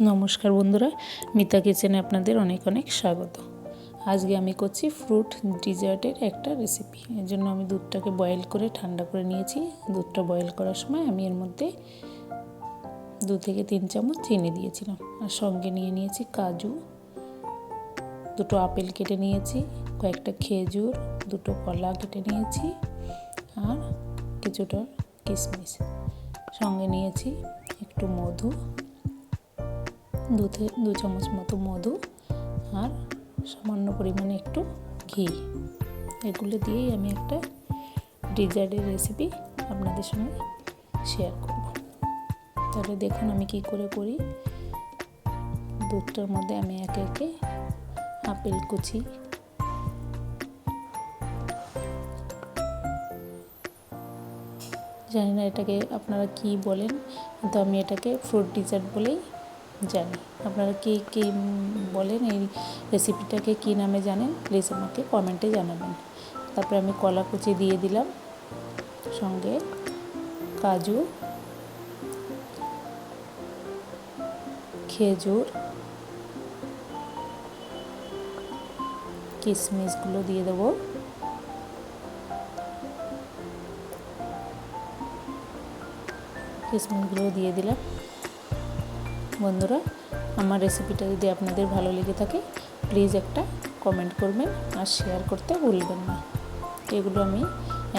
নমস্কার বন্ধুরা, মিতা কিচেনে আপনাদের অনেক অনেক স্বাগত। আজকে আমি করছি ফ্রুট ডিজার্টের একটা রেসিপি। এর জন্য আমি দুধটাকে বয়েল করে ঠান্ডা করে নিয়েছি। দুধটা বয়েল করার সময় আমি এর মধ্যে 2 থেকে 3 চামচ চিনি দিয়েছিলাম, আর সঙ্গে নিয়ে নিয়েছি কাজু, 2টো আপেল কেটে নিয়েছি, কয়েকটা খেজুর, 2টো কলা কেটে নিয়েছি, আর কিছুটা কিশমিশ। সঙ্গে নিয়েছি একটু মধু, 2 চামচ মতো মধু, আর সামান্য পরিমাণে একটু ঘি। এগুলো দিয়েই আমি একটা ডিজার্টের রেসিপি আপনাদের সঙ্গে শেয়ার করব। তাহলে দেখুন আমি কি করে করি। দুধটার মধ্যে আমি একে একে আপেল কুচি, জানি না এটাকে আপনারা কি বলেন, কিন্তু আমি এটাকে ফ্রুট ডিজার্ট বলেই জানি। আপনারা কে কে বলেন, এই রেসিপিটাকে কী নামে জানেন, প্লিজ আমাকে কমেন্টে জানাবেন। তারপরে আমি কলা কুচি দিয়ে দিলাম, সঙ্গে কাজু, খেজুর, কিশমিশগুলো দিয়ে দেবো, কিশমিশগুলো দিয়ে দিলাম। বন্ধুরা, আমার রেসিপিটা যদি আপনাদের ভালো লেগে থাকে প্লিজ একটা কমেন্ট করবেন আর শেয়ার করতে ভুলবেন না। এগুলো আমি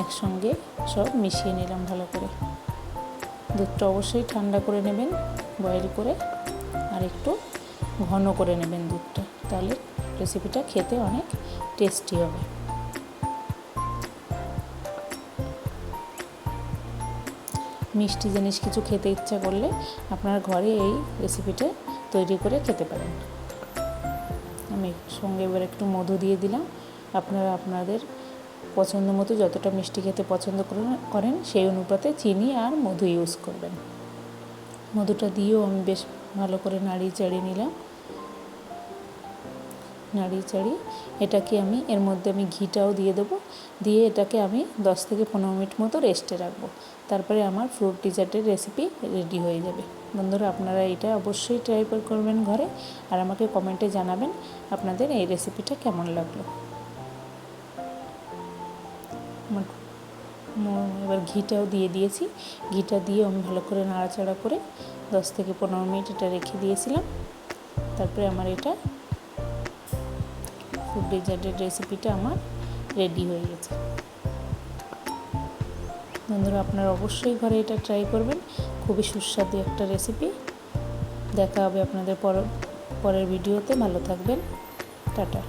একসঙ্গে সব মিশিয়ে নিলাম ভালো করে। দুধটা অবশ্যই ঠান্ডা করে নেবেন বয়েল করে, আর একটু ঘন করে নেবেন দুধটা, তাহলে রেসিপিটা খেতে অনেক টেস্টি হবে। মিষ্টি জিনিস কিছু খেতে ইচ্ছা করলে আপনার ঘরে এই রেসিপিটা তৈরি করে খেতে পারেন। আমি সঙ্গে এবার একটু মধু দিয়ে দিলাম। আপনারা আপনাদের পছন্দ মতো যতটা মিষ্টি খেতে পছন্দ করেন সেই অনুপাতে চিনি আর মধু ইউজ করবেন। মধুটা দিয়েও আমি বেশ ভালো করে নাড়িয়ে চাড়িয়ে নিলাম। নাড়িয়ে চাড়িয়ে এটাকে আমি এর মধ্যে আমি ঘিটাও দিয়ে দেবো, দিয়ে এটাকে আমি 10 থেকে 15 মিনিট মতো রেস্টে রাখবো। তারপরে আমার ফ্রুট ডিজার্টের রেসিপি রেডি হয়ে যাবে। বন্ধুরা, আপনারা এটা অবশ্যই ট্রাই করবেন ঘরে, আর আমাকে কমেন্টে জানাবেন আপনাদের এই রেসিপিটা কেমন লাগলো। এবার ঘিটাও দিয়ে দিয়েছি। ঘিটা দিয়ে আমি ভালো করে নাড়াচাড়া করে 10 থেকে 15 মিনিট এটা রেখে দিয়েছিলাম। তারপরে আমার এটা ফ্রুট ডিজার্টের রেসিপিটা আমার রেডি হয়ে গেছে। বন্ধুরা, আপনারা অবশ্যই ঘরে এটা ট্রাই করবেন। খুবই সুস্বাদু একটা রেসিপি। দেখা হবে আপনাদের পরের ভিডিওতে। ভালো থাকবেন। টাটা।